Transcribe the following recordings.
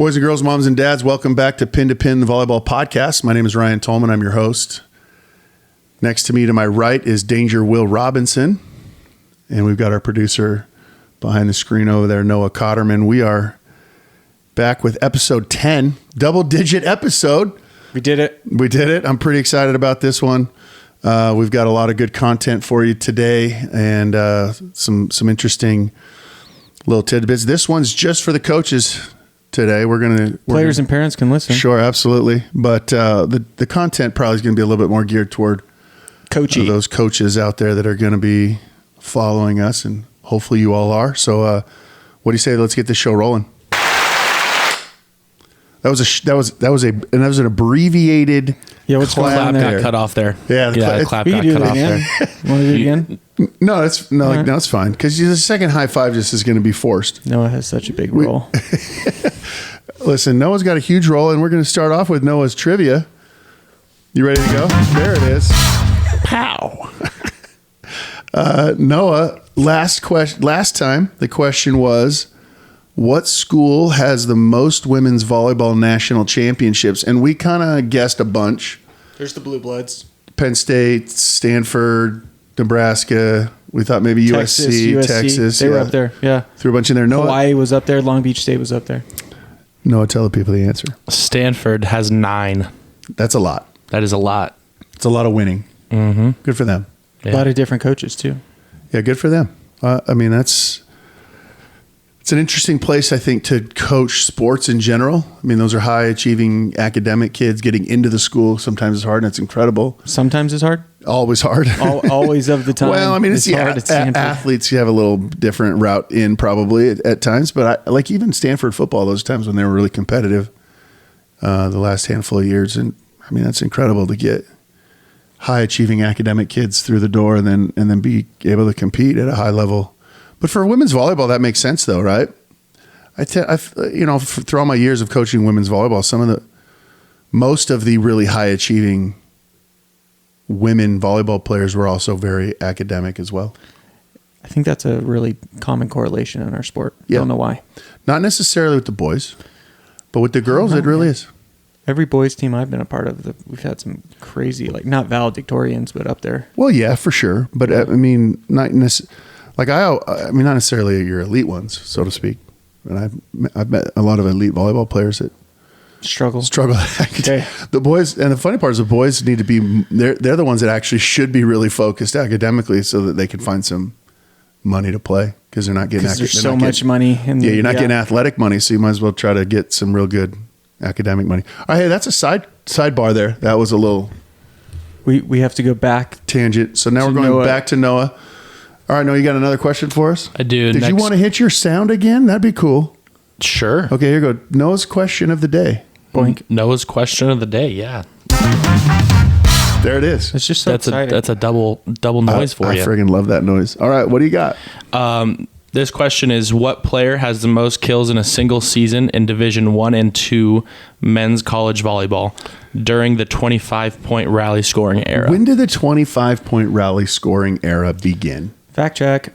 Boys and girls, moms and dads, welcome back to Pin to Pin, the Volleyball Podcast. My name is Ryan Tolman. I'm your host. Next to me to my right is Danger Will Robinson. And we've got our producer behind the screen over there, Noah Cotterman. We are back with episode 10, double-digit episode. We did it. We did it. I'm pretty excited about this one. We've got a lot of good content for you today and some interesting little tidbits. This one's just for the coaches today. Players and parents can listen. Sure, absolutely. But the content probably is going to be a little bit more geared toward those coaches out there that are going to be following us, and hopefully you all are. So what do you say? Let's get this show rolling. That was an abbreviated. Yeah, what's going on there? Got cut off there. Yeah, the clap got cut off there. You want to do it again? No, it's fine because the second high five just is going to be forced. Noah has such a big role. Listen, Noah's got a huge role, and we're going to start off with Noah's trivia. You ready to go? There it is. Pow. Noah, last time the question was, what school has the most women's volleyball national championships? And we kind of guessed a bunch. There's the Blue Bloods. Penn State, Stanford, Nebraska. We thought maybe USC, Texas. They were up there, yeah. Threw a bunch in there. Noah, Hawaii was up there. Long Beach State was up there. Noah, tell the people the answer. Stanford has 9. That's a lot. That is a lot. It's a lot of winning. Mm-hmm. Good for them. Yeah. A lot of different coaches, too. Yeah, good for them. It's an interesting place, I think, to coach sports in general. I mean, those are high-achieving academic kids getting into the school. Sometimes it's hard, and it's incredible. Sometimes it's hard? Always hard. Always of the time. Well, I mean, it's hard. Athletes, you have a little different route in probably at times. But like even Stanford football, those times when they were really competitive, the last handful of years. And, I mean, that's incredible to get high-achieving academic kids through the door and then be able to compete at a high level. But for women's volleyball, that makes sense, though, right? Through all my years of coaching women's volleyball, most of the really high achieving women volleyball players were also very academic as well. I think that's a really common correlation in our sport. Yeah. Don't know why. Not necessarily with the boys, but with the girls, it really is. Every boys team I've been a part of, we've had some crazy, like not valedictorians, but up there. Well, yeah, for sure. But I mean, not necessarily. Not necessarily your elite ones, so to speak. And I've met a lot of elite volleyball players that struggle. Okay. The boys, and the funny part is the boys need to be. They're the ones that actually should be really focused academically, so that they can find some money to play because they're not getting. There's so much money. You're not getting athletic money, so you might as well try to get some real good academic money. All right, hey, that's a sidebar there. That was a little. We have to go back tangent. So now we're going back to Noah. All right, Noah, you got another question for us? I do. Did you want to hit your sound again? That'd be cool. Sure. Okay, here you go. Noah's question of the day. Boink. Noah's question of the day, yeah. There it is. It's just so exciting. That's a double noise for you. I friggin' love that noise. All right, what do you got? This question is, what player has the most kills in a single season in Division 1 and 2 men's college volleyball during the 25-point rally scoring era? When did the 25-point rally scoring era begin? Fact check.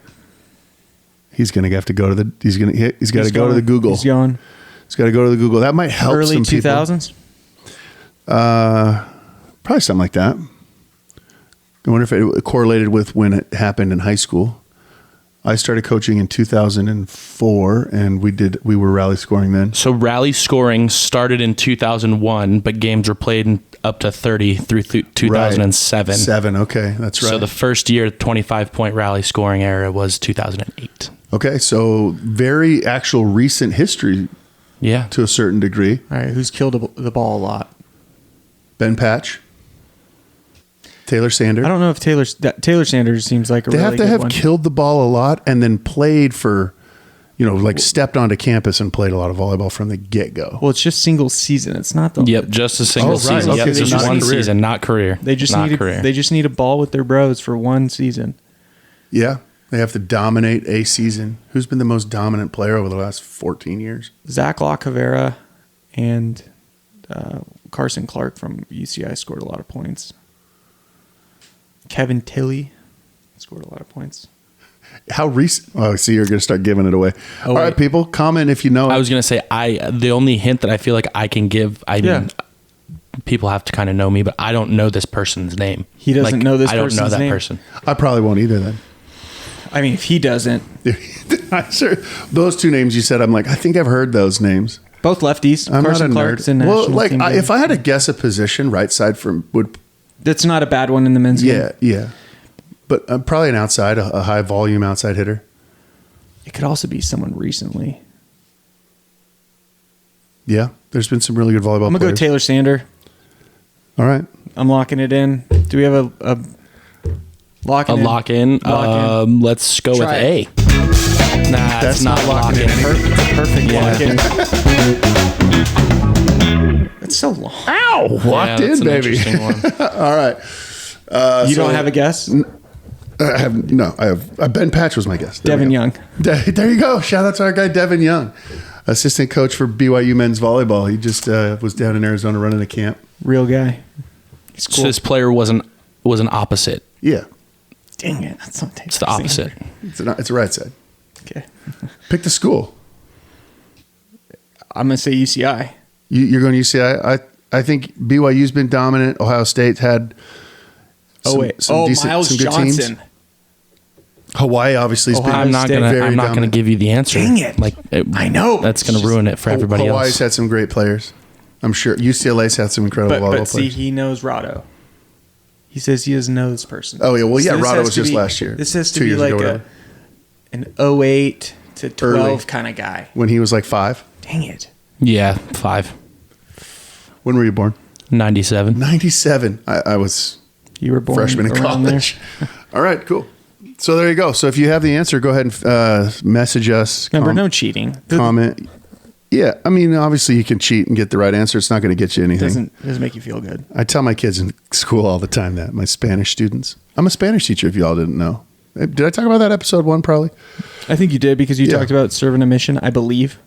He's gonna have to go to the. He's got to go to the Google. He's going. He's got to go to the Google. That might help. Early some people. 2000s. Probably something like that. I wonder if it correlated with when it happened in high school. I started coaching in 2004, and we were rally scoring then. So rally scoring started in 2001, but games were played up to 30 through 2007. Right. Okay, that's right. So the first year 25-point rally scoring era was 2008. Okay, so very actual recent history. Yeah, to a certain degree. All right, who's killed the ball a lot? Ben Patch. Taylor Sanders. I don't know if Taylor Sanders seems like a really good one. They have to have killed the ball a lot and then played for, stepped onto campus and played a lot of volleyball from the get-go. Well, it's just single season. It's not the... Yep, just a single season. Okay, yep, just one season, not career. They just need a ball with their bros for one season. Yeah, they have to dominate a season. Who's been the most dominant player over the last 14 years? Zach LaCavera and Carson Clark from UCI scored a lot of points. Kevin Tilley scored a lot of points. How recent? Oh, see, you're going to start giving it away. All right, people, comment if you know. I was going to say, the only hint that I feel like I can give, mean, people have to kind of know me, but I don't know this person's name. He doesn't know this person's name? I don't know that person. I probably won't either then. I mean, if he doesn't. Sure. Those two names you said, I'm like, I think I've heard those names. Both lefties. I'm Carson not a Clark's nerd. in national Well, team. if I had to guess a position, right side would. That's not a bad one in the men's game. Yeah. But probably an outside, a high volume outside hitter. It could also be someone recently. Yeah, there's been some really good volleyball I'm going to go players. Taylor Sander. All right. I'm locking it in. Do we have a lock in? Lock in? Let's go with A. Nah, That's not lock in. Perfect lock in. It's so long. Ow! Locked in, baby. All right. You don't have a guess? I have. Ben Patch was my guess. Devin Young. There you go. Shout out to our guy, Devin Young, assistant coach for BYU men's volleyball. He just was down in Arizona running a camp. Real guy. He's cool. So this player was an opposite. Yeah. Dang it. That's not It's the opposite. It's a right side. Okay. Pick the school. I'm going to say UCI. You're going to UCI? I think BYU's been dominant. Ohio State had some Miles good Johnson. teams. Hawaii obviously has been I'm not gonna give you the answer. Dang it. I know. That's gonna ruin it for everybody Hawaii's else. had some great players. I'm sure UCLA's had some incredible volleyball But see, players. he knows Rado. He says he doesn't know this person. Oh, yeah. Well, yeah, this Rado has was to just be- last year. This has to 2 be years like ago, whatever. an 08 to 12 Early. kind of guy. When he was like 5. Dang it. Yeah, 5. When were you born? 97. 97. I was You were born freshman in around there. college. All right, cool. So there you go. So if you have the answer, go ahead and message us. Remember, no cheating. Comment. Yeah, I mean, obviously you can cheat and get the right answer. It's not going to get you anything. Doesn't make you feel good. I tell my kids in school all the time that, my Spanish students. I'm a Spanish teacher, if you all didn't know. Did I talk about that episode 1 probably? I think you did because you Yeah. talked about serving a mission, I believe.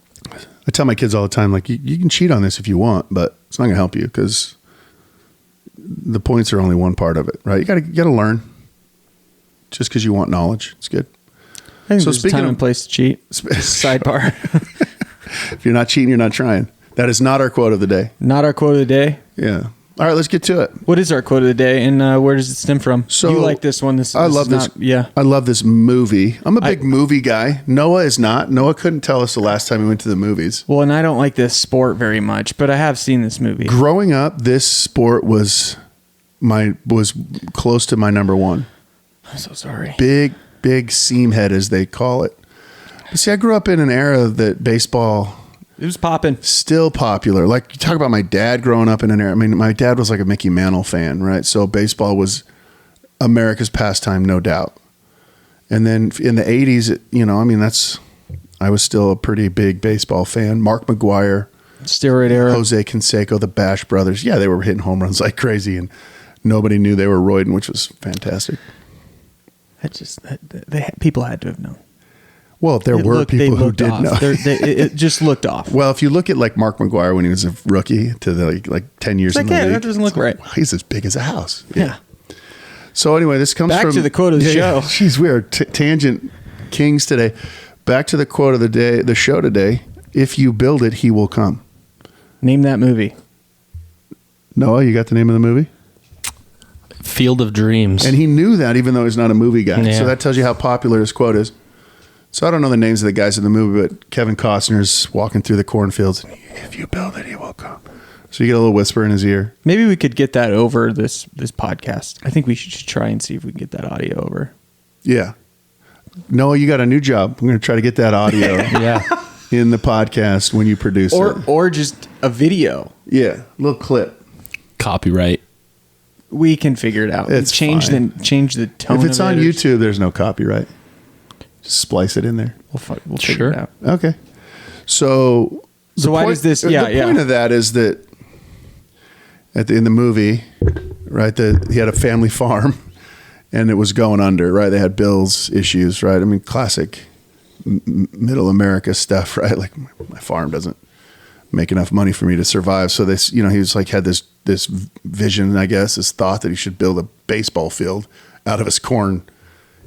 I tell my kids all the time, like, you can cheat on this if you want, but it's not going to help you because the points are only one part of it, right? You got to learn. Just because you want knowledge, it's good. I think So there's speaking time of- and place to cheat. Sidebar. If you're not cheating, you're not trying. That is not our quote of the day. Not our quote of the day. Yeah. All right, let's get to it. What is our quote of the day, and where does it stem from? So you like this one? I love this. Yeah. I love this movie. I'm a big movie guy. Noah is not. Noah couldn't tell us the last time we went to the movies. Well, and I don't like this sport very much, but I have seen this movie. Growing up, this sport was close to my number one. I'm so sorry. Big seam head, as they call it. But see, I grew up in an era that baseball It was popping. still popular. Like, you talk about my dad growing up in an era. I mean, my dad was like a Mickey Mantle fan, right? So baseball was America's pastime, no doubt. And then in the 80s, I was still a pretty big baseball fan. Mark McGuire, Steroid era. Jose Canseco, the Bash brothers. Yeah, they were hitting home runs like crazy, and nobody knew they were roiding, which was fantastic. People had to have known. Well, there were people who did know. It just looked off. Well, if you look at like Mark McGuire when he was a rookie to the like 10 years in the league, that doesn't look right. wow, he's as big as a house. Yeah. So anyway, this comes Back from to the quote of the show. Jeez, we are tangent kings today. Back to the quote of the day, the show today. If you build it, he will come. Name that movie. Noah, you got the name of the movie? Field of Dreams. And he knew that even though he's not a movie guy. Yeah. So that tells you how popular his quote is. So I don't know the names of the guys in the movie, but Kevin Costner's walking through the cornfields. And if you build it, he will come. So you get a little whisper in his ear. Maybe we could get that over this podcast. I think we should try and see if we can get that audio over. Yeah. Noah, you got a new job. I'm going to try to get that audio yeah. in the podcast when you produce it. Or just a video. Yeah, a little clip. Copyright. We can figure it out. It's change fine. the tone. If it's of on it or- YouTube, there's no copyright. Just splice it in there. we'll Sure. figure it out. Okay. So why does this? Yeah, the point of that is that in the movie, right? He had a family farm, and it was going under. Right? They had bills issues. Right? I mean, classic middle America stuff. Right? Like my farm doesn't make enough money for me to survive. So this, he was like had this vision, I guess, this thought that he should build a baseball field out of his corn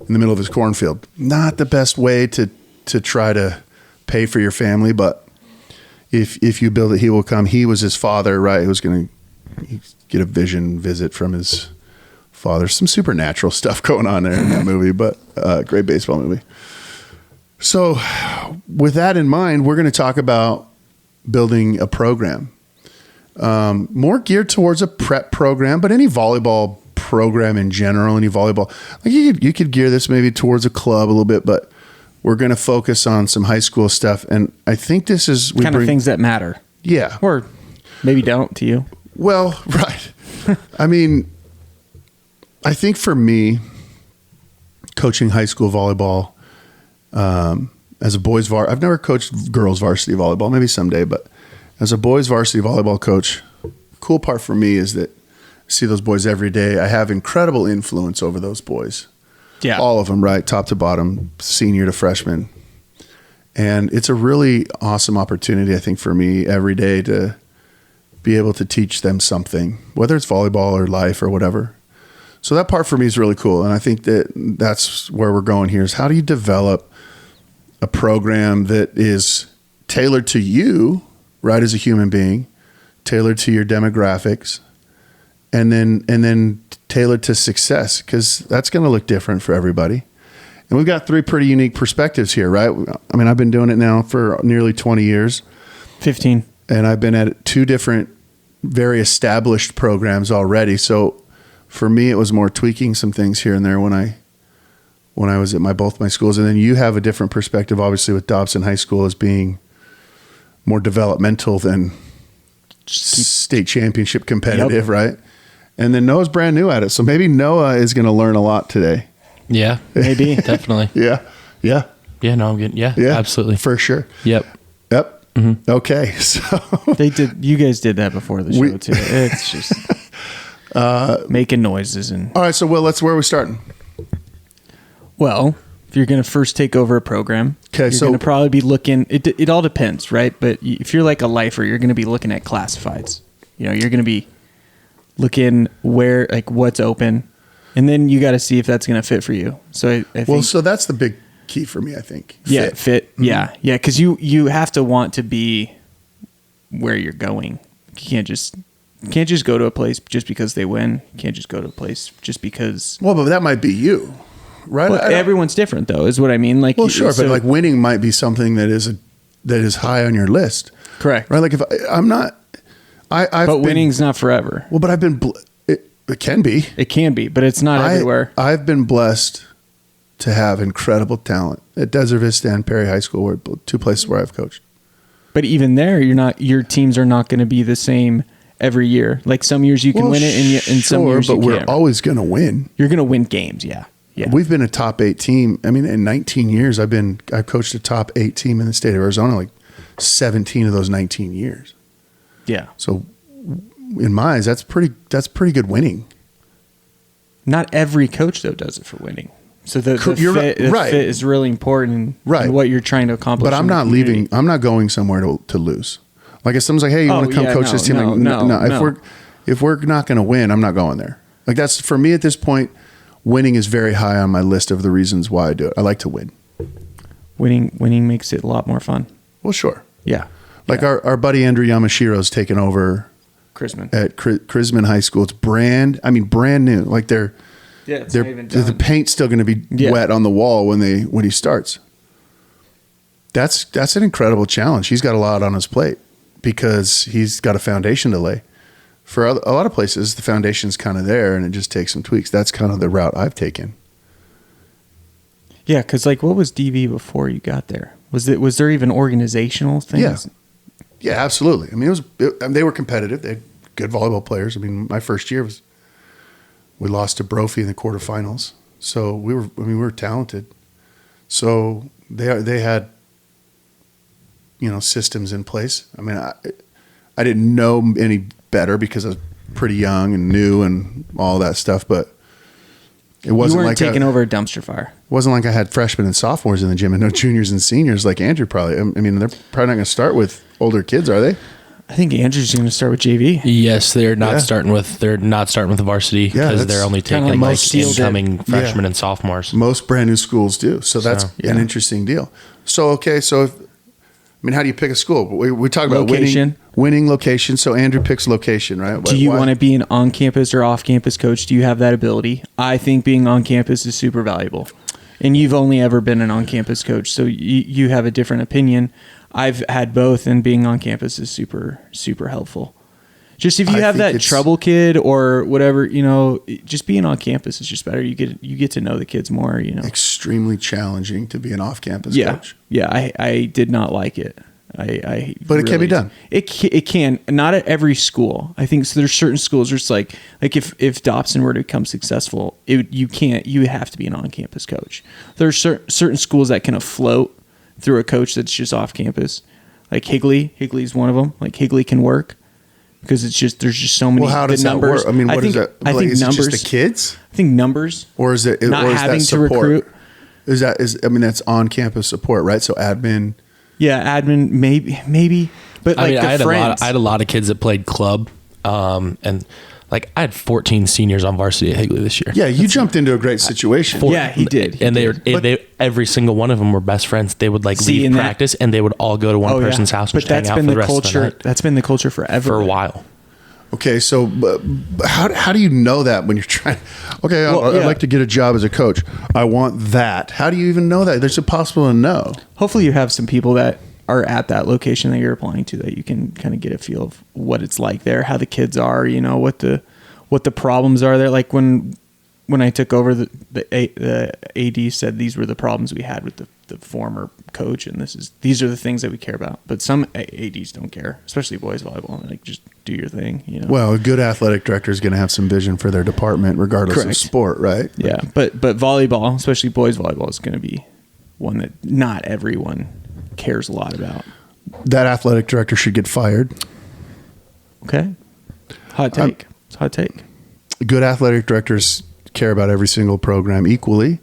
in the middle of his cornfield. Not the best way to try to pay for your family, but if you build it, he will come. He was his father, right? He was going to get a visit from his father. Some supernatural stuff going on there in that movie, but great baseball movie. So with that in mind, we're going to talk about building a program. More geared towards a prep program, but any volleyball program in general, any volleyball, like you could gear this maybe towards a club a little bit, but we're going to focus on some high school stuff. And I think this is kind of things that matter. Yeah. Or maybe don't to you. Well, right. I mean, I think for me, coaching high school volleyball, as a boys I've never coached girls varsity volleyball, maybe someday, but as a boys varsity volleyball coach, cool part for me is that I see those boys every day. I have incredible influence over those boys. Yeah. All of them, right? Top to bottom, senior to freshman. And it's a really awesome opportunity, I think, for me every day to be able to teach them something, whether it's volleyball or life or whatever. So that part for me is really cool. And I think that's where we're going here is how do you develop a program that is tailored to you, right, as a human being, tailored to your demographics, and then tailored to success, because that's going to look different for everybody. And we've got 3 pretty unique perspectives here, right? I mean, I've been doing it now for nearly 20 years. 15. And I've been at 2 different, very established programs already. So for me, it was more tweaking some things here and there when I was at both my schools. And then you have a different perspective, obviously, with Dobson High School as being more developmental than state championship competitive, right? And then Noah's brand new at it. So maybe Noah is going to learn a lot today. Yeah, maybe. Definitely. Yeah. Yeah, no, I'm good. Yeah, absolutely. For sure. Yep. Mm-hmm. Okay. So you guys did that before the show too. It's just making noises and. All right. So where are we starting? Well, if you're going to first take over a program, you're going to probably be looking. It all depends, right? But if you're like a lifer, you're going to be looking at classifieds. You're going to be looking where, like, what's open, and then you got to see if that's going to fit for you. So I think, so that's the big key for me, I think. Fit. Mm-hmm. Yeah. Because you have to want to be where you're going. You can't just go to a place just because they win. You can't just go to a place just because. Well, but that might be you, right? Well, everyone's different, though, is what I mean. Like, well, sure, but like winning might be something that is high on your list. Correct. Right. Like if I'm not. But winning's not forever. Well, but I've been. It can be. It can be, but it's not everywhere. I've been blessed to have incredible talent at Desert Vista and Perry High School, were 2 places where I've coached. But even there, your teams are not going to be the same every year. Like some years you can win it, and some years you can't. But we're always going to win. You're going to win games, yeah. We've been a top 8 team. I mean, in 19 years, I've coached a top 8 team in the state of Arizona, like 17 of those 19 years. Yeah. So, in my eyes, that's pretty good winning. Not every coach though does it for winning. So the fit is really important in what you're trying to accomplish. But I'm not leaving. I'm not going somewhere to lose. Like if someone's like, "Hey, you want to come coach this team?" No. If we're not going to win, I'm not going there. Like that's for me at this point. Winning is very high on my list of the reasons why I do it. I like to win. Winning makes it a lot more fun. Well, sure. Yeah. Like our buddy Andrew Yamashiro's taken over Chrisman at Chrisman High School. It's brand new. Like it's not even done. The paint's still going to be wet on the wall when he starts. That's an incredible challenge. He's got a lot on his plate because he's got a foundation to lay. For a lot of places, the foundation's kind of there, and it just takes some tweaks. That's kind of the route I've taken. Yeah, because like, what was DV before you got there? Was there even organizational things? Yeah, absolutely. I mean, they were competitive. They had good volleyball players. I mean, my first year we lost to Brophy in the quarterfinals, so we were talented. So they had systems in place. I mean, I didn't know any better because I was pretty young and new and all that stuff, but it wasn't you weren't like taking over a dumpster fire. It wasn't like I had freshmen and sophomores in the gym and no juniors and seniors like Andrew probably. I mean, they're probably not going to start with older kids, are they? I think Andrew's going to start with JV. Yes, they're not starting with the varsity because they're only taking like incoming freshmen and sophomores. Most brand new schools do. So that's an interesting deal. So how do you pick a school? We talk about winning location. So Andrew picks location, right? Do you want to be an on-campus or off-campus coach? Do you have that ability? I think being on campus is super valuable. And you've only ever been an on-campus coach, so you have a different opinion. I've had both, and being on campus is super, super helpful. Just if you have that trouble kid or whatever, just being on campus is just better. You get to know the kids more. Extremely challenging to be an off-campus coach. Yeah, I did not like it. But it can be done. It can. Not at every school. I think so. There's certain schools where it's like if Dobson were to become successful, you have to be an on-campus coach. There's certain schools that can afloat through a coach that's just off campus. Like Higley's one of them. Like Higley can work because there's just so many. Well, how does that work? I mean, what is that? I think is numbers. It just the kids? I think numbers. Or is it not having to recruit? That's on-campus support, right? So admin. Yeah, admin maybe, but like I had a lot of kids that played club, and like I had 14 seniors on varsity at Higley this year. Yeah, you jumped into a great situation. Yeah, he did. Every single one of them were best friends. They would leave practice and they would all go to one person's house and hang out for the rest of the night. That's been the culture forever. For a while. Okay, so how do you know that when you're trying? Okay, I'd like to get a job as a coach. I want that. How do you even know that? It's impossible to know. Hopefully, you have some people that are at that location that you're applying to that you can kind of get a feel of what it's like there, how the kids are, what the problems are there. Like when I took over, the AD said these were the problems we had with the former coach, and these are the things that we care about. But some ADs don't care, especially boys volleyball. Like, just do your thing. Well, a good athletic director is going to have some vision for their department, regardless of sport, right? Yeah, but volleyball, especially boys volleyball, is going to be one that not everyone cares a lot about. That athletic director should get fired. Okay, hot take. It's a hot take. Good athletic directors care about every single program equally.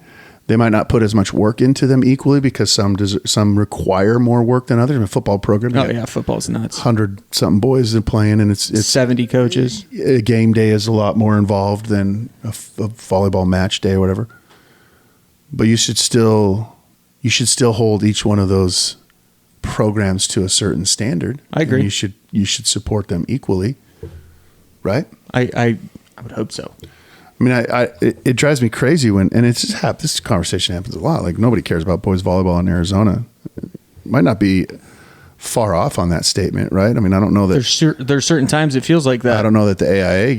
They might not put as much work into them equally because some require more work than others. In a football program, football's nuts. 100-something boys are playing, and it's 70 coaches. A game day is a lot more involved than a volleyball match day or whatever. But you should still hold each one of those programs to a certain standard. I agree. And you should support them equally, right? I would hope so. I mean, it drives me crazy this conversation happens a lot. Like, nobody cares about boys volleyball in Arizona. It might not be far off on that statement, right? I mean, I don't know that there's certain times it feels like that. I don't know that the AIA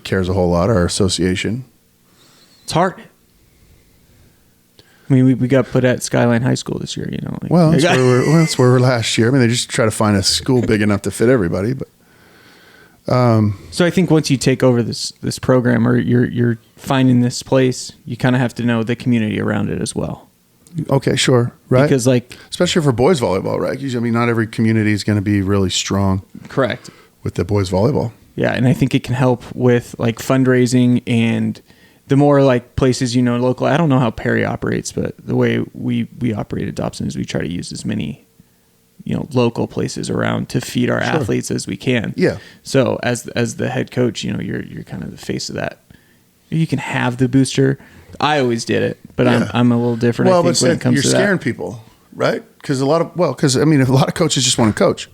cares a whole lot, our association. It's hard. I mean, we got put at Skyline High School this year, that's where we're last year. I mean, they just try to find a school big enough to fit everybody, but. So I think once you take over this program, or you're finding this place, you kind of have to know the community around it as well. Okay, sure, right? Because especially for boys volleyball, right? I mean, not every community is going to be really strong. Correct. With the boys volleyball. Yeah, and I think it can help with like fundraising and the more like places locally. I don't know how Perry operates, but the way we operate at Dobson is we try to use as many local places around to feed our athletes as we can. Yeah. So as the head coach, you're kind of the face of that. You can have the booster. I always did it, but I'm a little different. Well, I think, when it comes you're to scaring people, right? Because if a lot of coaches just want to coach.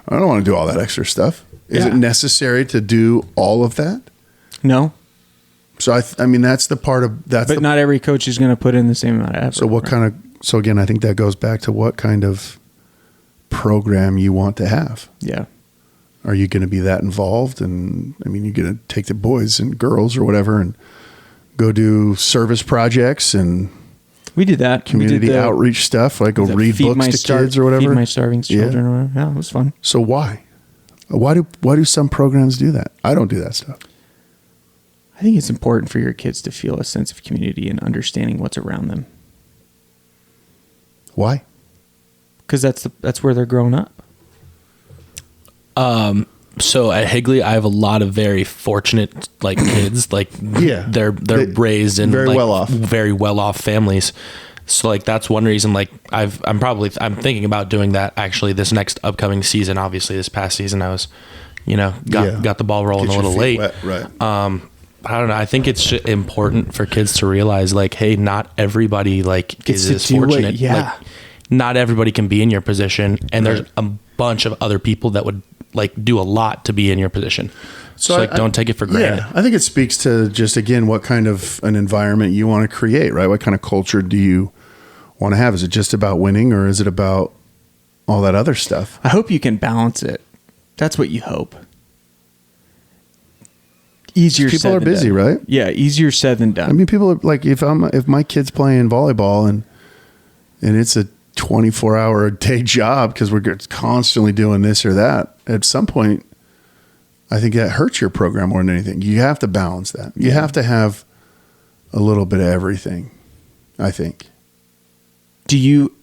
I don't want to do all that extra stuff. Is it necessary to do all of that? No. So I mean, that's the part of that. But not every coach is going to put in the same amount of effort. So again, I think that goes back to what kind of program you want to have. Yeah. Are you going to be that involved? And I mean, you're going to take the boys and girls or whatever and go do service projects and we did that community outreach stuff, like go read books to kids or whatever. Feed my starving children or whatever. Yeah, it was fun. So why do some programs do that? I don't do that stuff. I think it's important for your kids to feel a sense of community and understanding what's around them. Why? Because that's where they're growing up. So at Higley, I have a lot of very fortunate kids. They're raised in very well off families. So like that's one reason. Like I'm thinking about doing that actually this next upcoming season. Obviously, this past season I was, got the ball rolling a little late. Wet, right. I don't know. I think it's important for kids to realize, like, hey, not everybody like is as fortunate. Like, not everybody can be in your position, and there's a bunch of other people that would like do a lot to be in your position. So don't take it for granted. Yeah, I think it speaks to just, again, what kind of an environment you want to create, right? What kind of culture do you want to have? Is it just about winning, or is it about all that other stuff? I hope you can balance it. That's what you hope. Easier said than done. People are busy, right? Yeah, easier said than done. I mean, people are like, if my kid's playing volleyball and it's a 24-hour a day job because we're constantly doing this or that, at some point, I think that hurts your program more than anything. You have to balance that. You have to have a little bit of everything, I think. Do you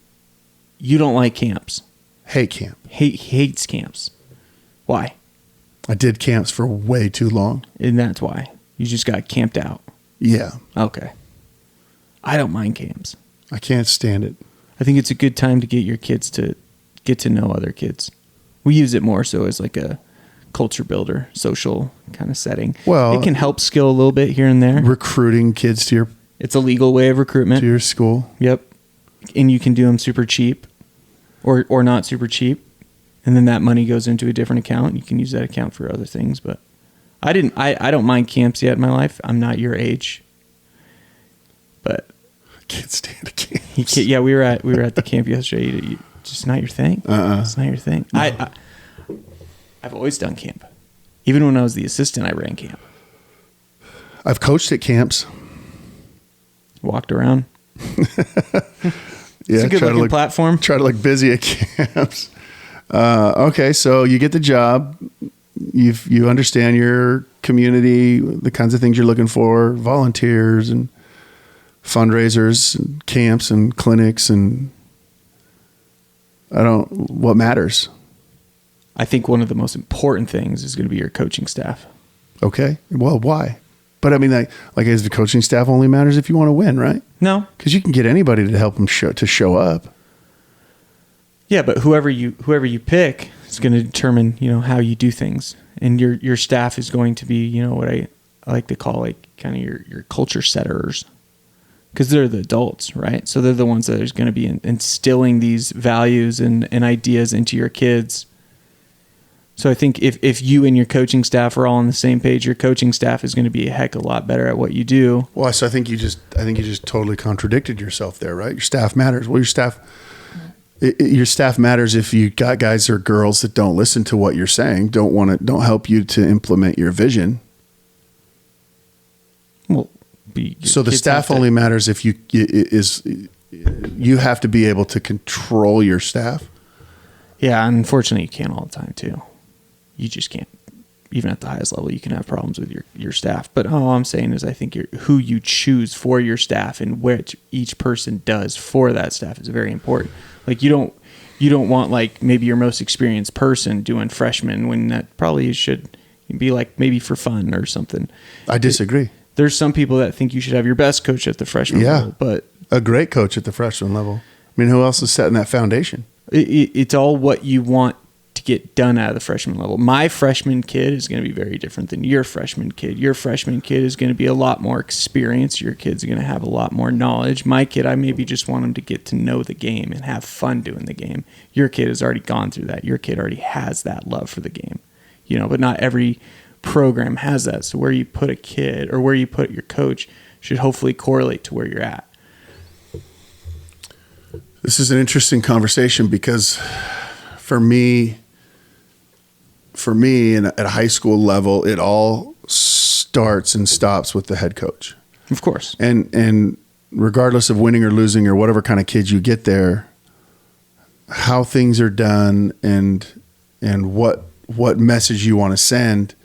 don't like camps? Hate camp. Hates camps. Why? I did camps for way too long. And that's why. You just got camped out. Yeah. Okay. I don't mind camps. I can't stand it. I think it's a good time to get your kids to get to know other kids. We use it more so as like a culture builder, social kind of setting. Well, it can help skill a little bit here and there. Recruiting kids to your... It's a legal way of recruitment. To your school. Yep. And you can do them super cheap or not super cheap. And then that money goes into a different account. You can use that account for other things. But I don't mind camps yet in my life. I'm not your age. But I can't stand a camp. Yeah, we were at the camp yesterday. Just not your thing. It's not your thing. No. I've always done camp. Even when I was the assistant, I ran camp. I've coached at camps. Walked around. Yeah, it's a good looking platform. Try to look busy at camps. Okay, so you get the job. You understand your community, the kinds of things you're looking for, volunteers and fundraisers and camps and clinics, and what matters? I think one of the most important things is going to be your coaching staff. Okay. Well, why? But I mean, like is the coaching staff only matters if you want to win, right? No. Because you can get anybody to help them show up. Yeah, but whoever you pick is going to determine, how you do things. And your staff is going to be, what I like to call like kind of your culture setters. Because they're the adults, right? So they're the ones that are going to be instilling these values and ideas into your kids. So I think if you and your coaching staff are all on the same page, your coaching staff is going to be a heck of a lot better at what you do. Well, so I think you just totally contradicted yourself there, right? Your staff matters. Well, your staff matters if you got guys or girls that don't listen to what you're saying, don't help you to implement your vision. Well, so the staff only matters if you have to be able to control your staff. Yeah, unfortunately, you can't all the time too. You just can't. Even at the highest level, you can have problems with your staff. But all I'm saying is I think who you choose for your staff and what each person does for that staff is very important. Like you don't want like maybe your most experienced person doing freshman when that probably should be like maybe for fun or something. I disagree. There's some people that think you should have your best coach at the freshman level, but a great coach at the freshman level. I mean, who else is setting that foundation? It's all what you want to get done out of the freshman level. My freshman kid is going to be very different than your freshman kid. Your freshman kid is going to be a lot more experienced. Your kid's going to have a lot more knowledge. My kid, I maybe just want him to get to know the game and have fun doing the game. Your kid has already gone through that. Your kid already has that love for the game, but not every program has that. So where you put a kid or where you put your coach should hopefully correlate to where you're at. This is an interesting conversation because for me, at a high school level, it all starts and stops with the head coach. Of course. And regardless of winning or losing or whatever kind of kids you get there, how things are done and what message you want to send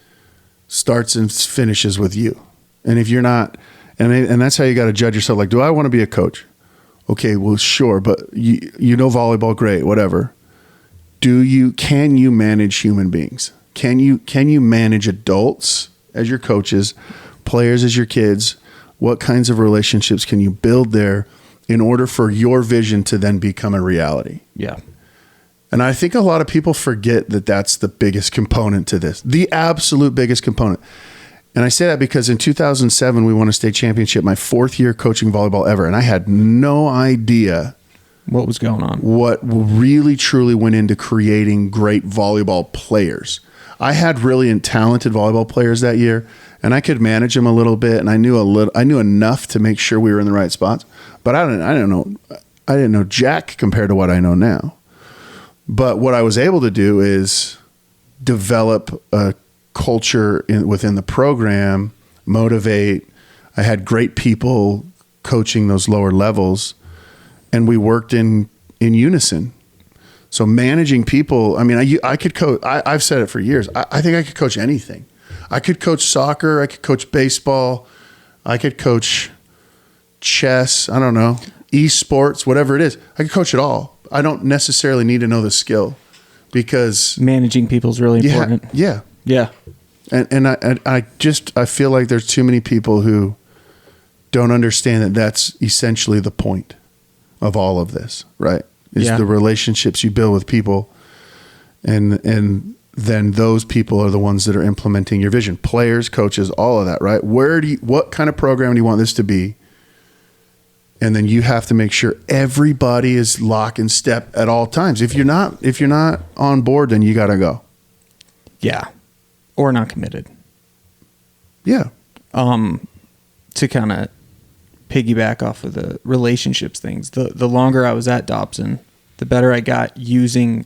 starts and finishes with you. And if you're not, and that's how you got to judge yourself. Like, do I want to be a coach? Okay, well, sure, but you know volleyball, great, whatever. Can you manage human beings? Can you manage adults as your coaches, players as your kids? What kinds of relationships can you build there in order for your vision to then become a reality. Yeah. And I think a lot of people forget that that's the biggest component to this, the absolute biggest component. And I say that because in 2007, we won a state championship, my 4th year coaching volleyball ever. And I had no idea what was going on, what really truly went into creating great volleyball players. I had really talented volleyball players that year, and I could manage them a little bit. And I knew enough to make sure we were in the right spots, but I didn't know jack compared to what I know now. But what I was able to do is develop a culture within the program, motivate. I had great people coaching those lower levels, and we worked in unison. So managing people, I mean, I could coach. I've said it for years. I think I could coach anything. I could coach soccer. I could coach baseball. I could coach chess. I don't know, esports, whatever it is. I could coach it all. I don't necessarily need to know the skill, because managing people is really important. Yeah. And I feel like there's too many people who don't understand that that's essentially the point of all of this, right? Is the relationships you build with people, and then those people are the ones that are implementing your vision. Players, coaches, all of that, right? What kind of program do you want this to be? And then you have to make sure everybody is lock and step at all times. If you're not on board, then you got to go. Yeah. Or not committed. Yeah. To kind of piggyback off of the relationships things, the longer I was at Dobson, the better I got using,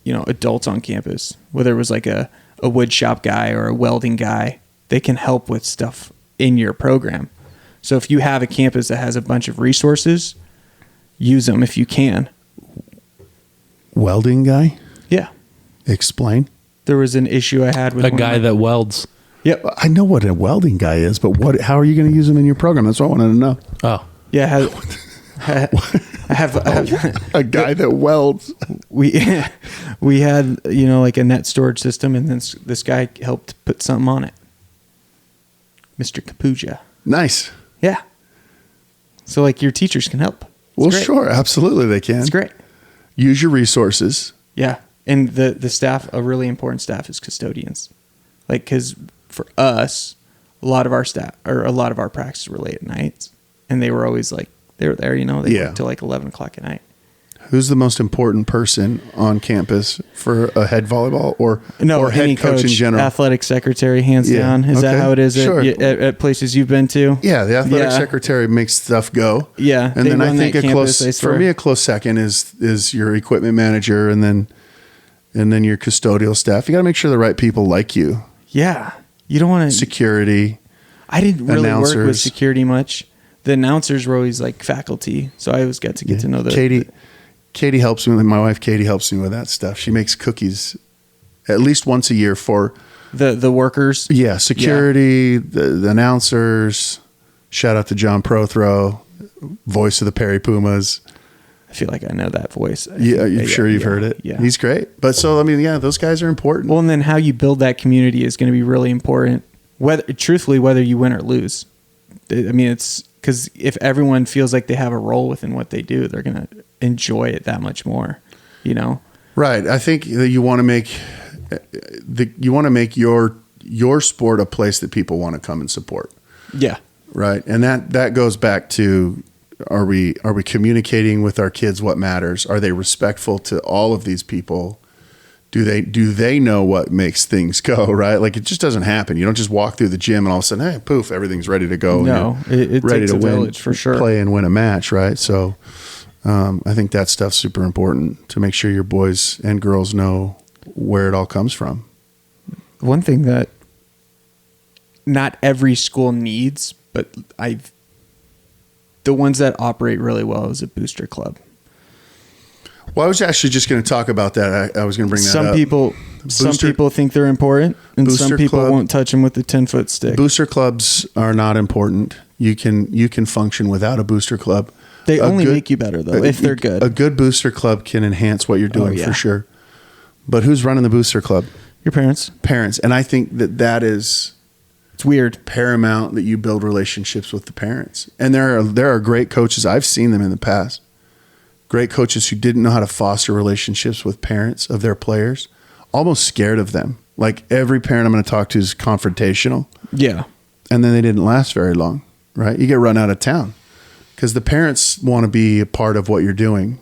adults on campus, whether it was like a wood shop guy or a welding guy. They can help with stuff in your program. So if you have a campus that has a bunch of resources, use them if you can. Welding guy? Yeah. Explain. There was an issue I had with a guy that welds. Yep. I know what a welding guy is, but how are you going to use them in your program? That's what I wanted to know. Oh. Yeah. I have a guy that welds. We had, like a net storage system, and then this guy helped put something on it. Mr. Kapuja. Nice. Yeah. So like your teachers can help. Well, sure. Absolutely. They can. It's great. Use your resources. Yeah. And the staff, a really important staff is custodians. Like, cause for us, a lot of our staff or a lot of our practices were late at nights, and they were always like, they were there, they worked till like 11 o'clock at night. Who's the most important person on campus for a head volleyball or head coach in general? Athletic secretary, hands down. Is that how it is at places you've been to? Yeah, the athletic secretary makes stuff go. Yeah, and then I think a close second is your equipment manager, and then your custodial staff. You got to make sure the right people like you. Yeah, you don't want to security. I didn't really work with security much. The announcers were always like faculty, so I always got to get to know the. Katie helps me with my wife. Katie helps me with that stuff. She makes cookies at least once a year for the workers. Yeah, security, the announcers. Shout out to John Prothrow, voice of the Perry Pumas. I feel like I know that voice. I'm sure you've heard it. Yeah, he's great. But so those guys are important. Well, and then how you build that community is going to be really important. Whether you win or lose. I mean, it's because if everyone feels like they have a role within what they do, they're going to enjoy it that much more, Right. I think that you want to make your sport a place that people want to come and support. Yeah. Right. And that goes back to, are we communicating with our kids what matters? Are they respectful to all of these people? Do they know what makes things go, right? Like, it just doesn't happen. You don't just walk through the gym and all of a sudden, hey, poof, everything's ready to go. No, it ready takes to a village for sure. Play and win a match, right? So I think that stuff's super important to make sure your boys and girls know where it all comes from. One thing that not every school needs, but the ones that operate really well is a booster club. Well, I was actually just going to talk about that. I was going to bring that up. Some people think they're important, and some people won't touch them with the 10-foot stick. Booster clubs are not important. You can function without a booster club. They only make you better, though, if they're good. A good booster club can enhance what you're doing for sure. But who's running the booster club? Your parents. And I think that is It's weird. paramount that you build relationships with the parents. And there are great coaches. I've seen them in the past. Great coaches who didn't know how to foster relationships with parents of their players, almost scared of them. Like every parent I'm going to talk to is confrontational. Yeah. And then they didn't last very long, right? You get run out of town because the parents want to be a part of what you're doing.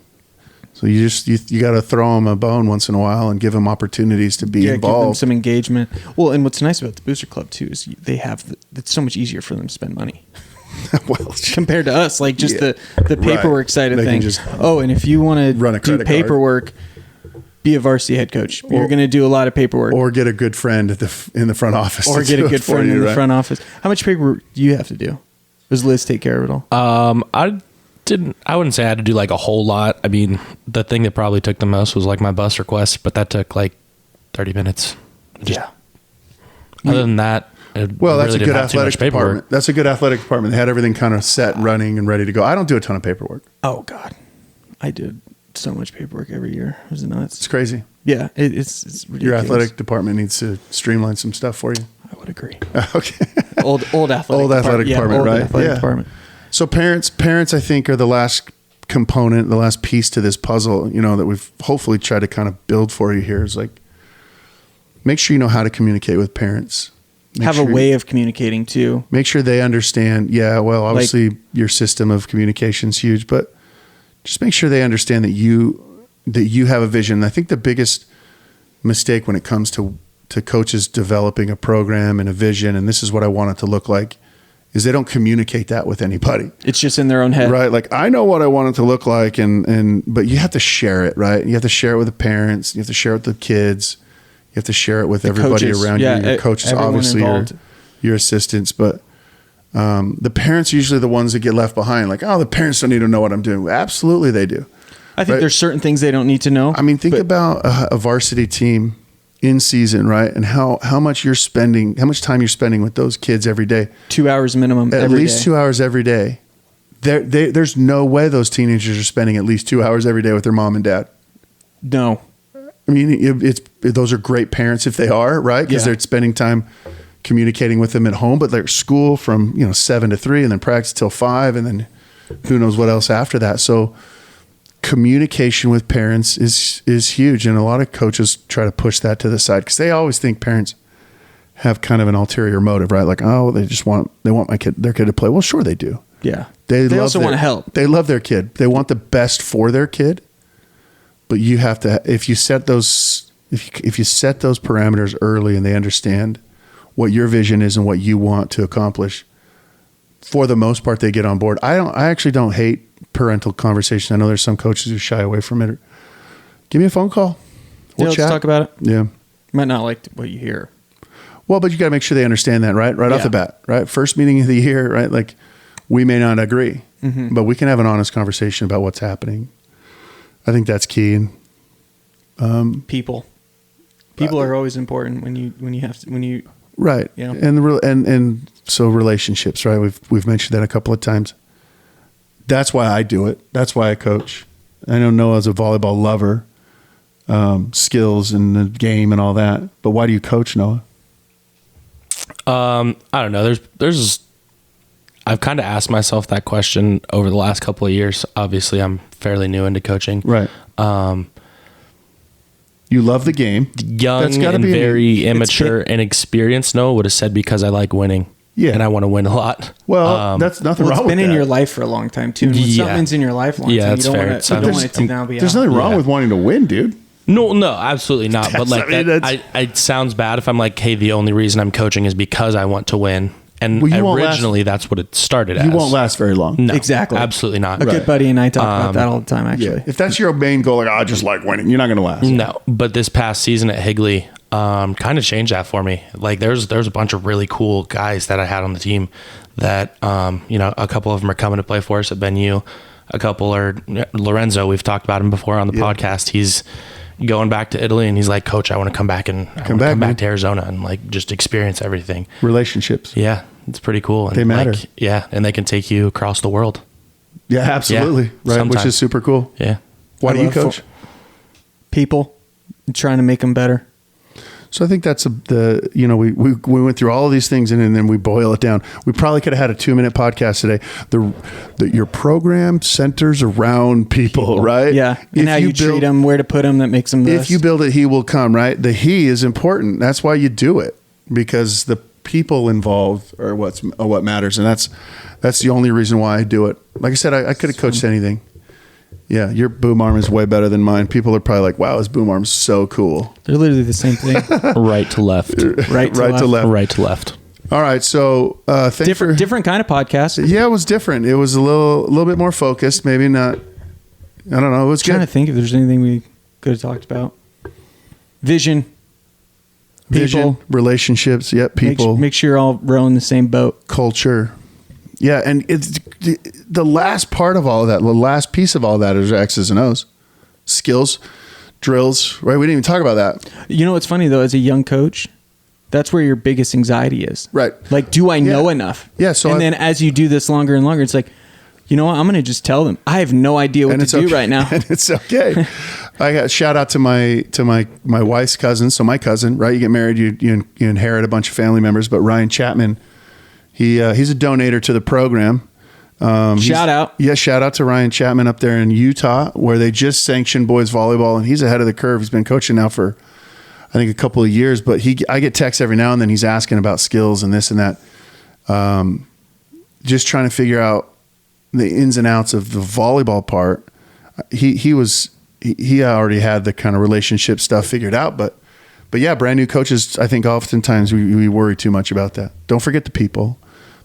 So you got to throw them a bone once in a while and give them opportunities to be involved. Give them some engagement. Well, and what's nice about the Booster Club too is it's so much easier for them to spend money. Well, compared to us, like just the paperwork right. side of They can things. just And if you want to do paperwork, be a varsity head coach. You're going to do a lot of paperwork, or get a good friend in the front office, or get a good friend in the front office. How much paperwork do you have to do? Does Liz take care of it all? I wouldn't say I had to do like a whole lot. I mean, the thing that probably took the most was like my bus request, but that took like 30 minutes. Other than that, that's really a good athletic department. That's a good athletic department. They had everything kind of set, running, and ready to go. I don't do a ton of paperwork. Oh God, I did so much paperwork every year. It was nuts. It's crazy. Yeah, it's ridiculous. Your athletic department needs to streamline some stuff for you. I would agree. Okay. Old athletic department, right? Athletic department. So parents, I think, are the last component, the last piece to this puzzle, that we've hopefully tried to kind of build for you here is like, make sure you know how to communicate with parents. Have a way of communicating too. Make sure they understand. Yeah, well, obviously your system of communication is huge, but just make sure they understand that you have a vision. I think the biggest mistake when it comes to coaches developing a program and a vision, and this is what I want it to look like, is they don't communicate that with anybody. It's just in their own head. Right. Like, I know what I want it to look like, but you have to share it, right? You have to share it with the parents. You have to share it with the kids. You have to share it with everybody coaches around you. Your coaches, obviously, your assistants. But the parents are usually the ones that get left behind. Like, the parents don't need to know what I'm doing. Absolutely, they do. I think there's certain things they don't need to know. I mean, think about a varsity team in season, right? And how much time you're spending with those kids every day. 2 hours minimum at every least day. 2 hours every day. There's no way those teenagers are spending at least 2 hours every day with their mom and dad. No. I mean, those are great parents if they are, right? Because they're spending time communicating with them at home, but they're at school from 7 to 3 and then practice till 5 and then who knows what else after that. So communication with parents is huge, and a lot of coaches try to push that to the side because they always think parents have kind of an ulterior motive, right? Like, they want their kid to play. Well, sure they do. Yeah, they also want to help. They love their kid. They want the best for their kid, but you have to if you set those parameters early and they understand what your vision is and what you want to accomplish. For the most part, they get on board. I actually don't hate parental conversation. I know there's some coaches who shy away from it. Give me a phone call. Let's talk about it. Yeah. You might not like what you hear. Well, but you got to make sure they understand that, right? Right off the bat, right? First meeting of the year, right? Like, we may not agree, but we can have an honest conversation about what's happening. I think that's key. People are always important when you right. Yeah. And so relationships, right? We've mentioned that a couple of times. That's why I do it. That's why I coach. I know Noah's a volleyball lover, skills and the game and all that. But why do you coach, Noah? I don't know. I've kind of asked myself that question over the last couple of years. Obviously, I'm fairly new into coaching. Right. You love the game. Young and very immature and experienced Noah would have said because I like winning. Yeah. And I want to win a lot. Well, that's nothing wrong with that. It's been in your life for a long time, too. When something's in your life a long time, that's fair. You don't want it to now be out. There's nothing wrong with wanting to win, dude. No, absolutely not. But like it sounds bad if I'm like, hey, the only reason I'm coaching is because I want to win. And originally that's what it started as. You won't last very long. No, exactly. Absolutely not. A good buddy and I talk about that all the time, actually. Yeah. If that's your main goal, like, I just like winning, you're not going to last. No, but this past season at Higley kind of changed that for me. Like there's a bunch of really cool guys that I had on the team that, a couple of them are coming to play for us at Benue. A couple are Lorenzo. We've talked about him before on the podcast. He's going back to Italy and he's like, Coach, I want to come back and come back to Arizona and like just experience everything. Relationships. Yeah. It's pretty cool. And they matter. And they can take you across the world. Yeah, absolutely. Yeah, right. sometimes. Which is super cool. Yeah. Why do you coach? People, trying to make them better. So I think that's we went through all of these things and then we boil it down. We probably could have had a 2-minute podcast today. Your program centers around people, right? Yeah. And how you treat them, where to put them, that makes them the best. If you build it, he will come, right? The he is important. That's why you do it, because the people involved are what matters. And that's the only reason why I do it. Like I said, I could have coached anything. Yeah, your boom arm is way better than mine. People are probably like, wow, his boom arm's so cool. They're literally the same thing. Right to left. Right to left. Right to left. All right, so different kind of podcast. Yeah, it was different. It was a little bit more focused. Maybe not. I don't know. It was good. I'm trying to think if there's anything we could have talked about. Vision, relationships. Yep, people. Make sure you're all rowing the same boat. Culture. Yeah, and it's the last part of all of that. The last piece of all of that is X's and O's, skills, drills. Right? We didn't even talk about that. You know what's funny though? As a young coach, that's where your biggest anxiety is. Right. Like, do I know enough? Yeah. So then as you do this longer and longer, it's like, you know what? I'm going to just tell them. I have no idea what to do right now. And it's okay. I got shout out to my wife's cousin. So my cousin, right? You get married, you inherit a bunch of family members. But Ryan Chapman, he's a donator to the program. Shout out. Yeah, shout out to Ryan Chapman up there in Utah, where they just sanctioned boys volleyball, and he's ahead of the curve. He's been coaching now for, I think, a couple of years. But I get texts every now and then. He's asking about skills and this and that. Just trying to figure out the ins and outs of the volleyball part. He already had the kind of relationship stuff figured out, but yeah, brand new coaches, I think oftentimes we worry too much about that. Don't forget the people,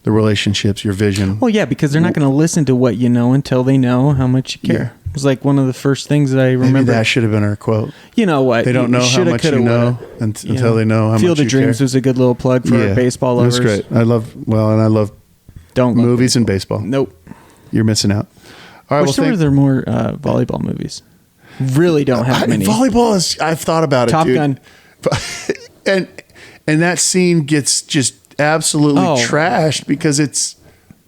the relationships, your vision. Well, yeah, because they're not going to listen to what you know until they know how much you care. Yeah. It was like one of the first things that I remember. Maybe that should have been our quote. You know what? They don't know how much you know until they know how much you care. Field of Dreams was a good little plug for our baseball lovers. It was great. I love movies and baseball. Nope. You're missing out. All right. Wish there were more volleyball movies. Really don't have many. Volleyball is. I've thought about Top it. Gun. And that scene gets just absolutely trashed because it's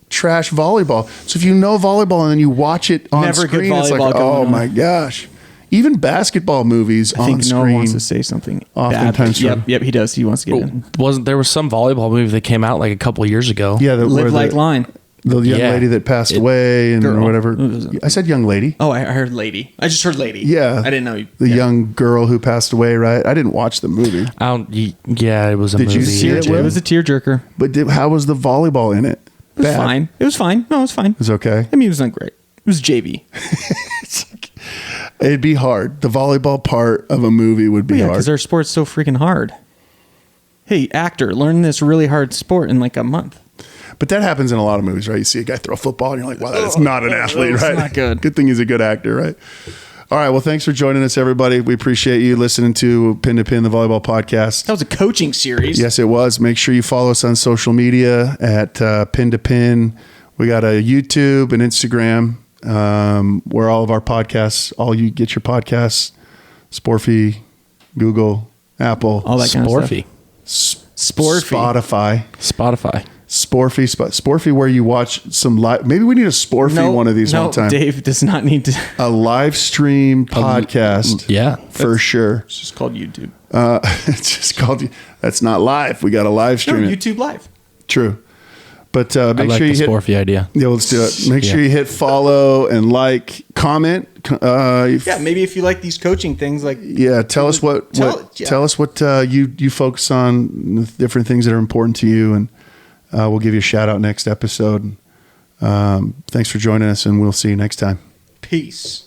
trash volleyball. So if you know volleyball and then you watch it on screen, it's like, oh my gosh. Even basketball movies on screen. Noah wants to say something. Oftentimes, yep, he does. He wants to get in. There was some volleyball movie that came out like a couple of years ago? Yeah, Live Like Line. The young lady that passed away and or whatever. I said young lady. Oh, I heard lady. I just heard lady. Yeah. I didn't know. The young girl who passed away, right? I didn't watch the movie. Yeah, it was a movie. Did you see it? It was a tearjerker. But how was the volleyball in it? It was fine. It was fine. No, it was fine. It was okay? I mean, it was not great. It was JV. It'd be hard. The volleyball part of a movie would be hard. Because our sport's so freaking hard. Hey, actor, learn this really hard sport in like a month. But that happens in a lot of movies, right? You see a guy throw a football and you're like, wow, that's not an athlete, right? It's not good. Good thing he's a good actor, right? All right. Well, thanks for joining us, everybody. We appreciate you listening to Pin to Pin, the Volleyball Podcast. That was a coaching series. Yes, it was. Make sure you follow us on social media at Pin to Pin. We got a YouTube and Instagram where all of our podcasts, all you get your podcasts, Sporfy, Google, Apple. All that kind of stuff. Spotify. Sporfy, where you watch some live. Maybe we need a Sporfy one of these one time. Dave does not need to. A live stream podcast. Yeah, for sure. It's just called YouTube. It's just called. That's not live. We got a live stream. No, YouTube Live. True. But make sure you hit Sporfy idea. Yeah, let's do it. Make sure you hit follow and like, comment. Maybe if you like these coaching things, like tell us what you focus on, the different things that are important to you, and we'll give you a shout out next episode. Thanks for joining us, and we'll see you next time. Peace.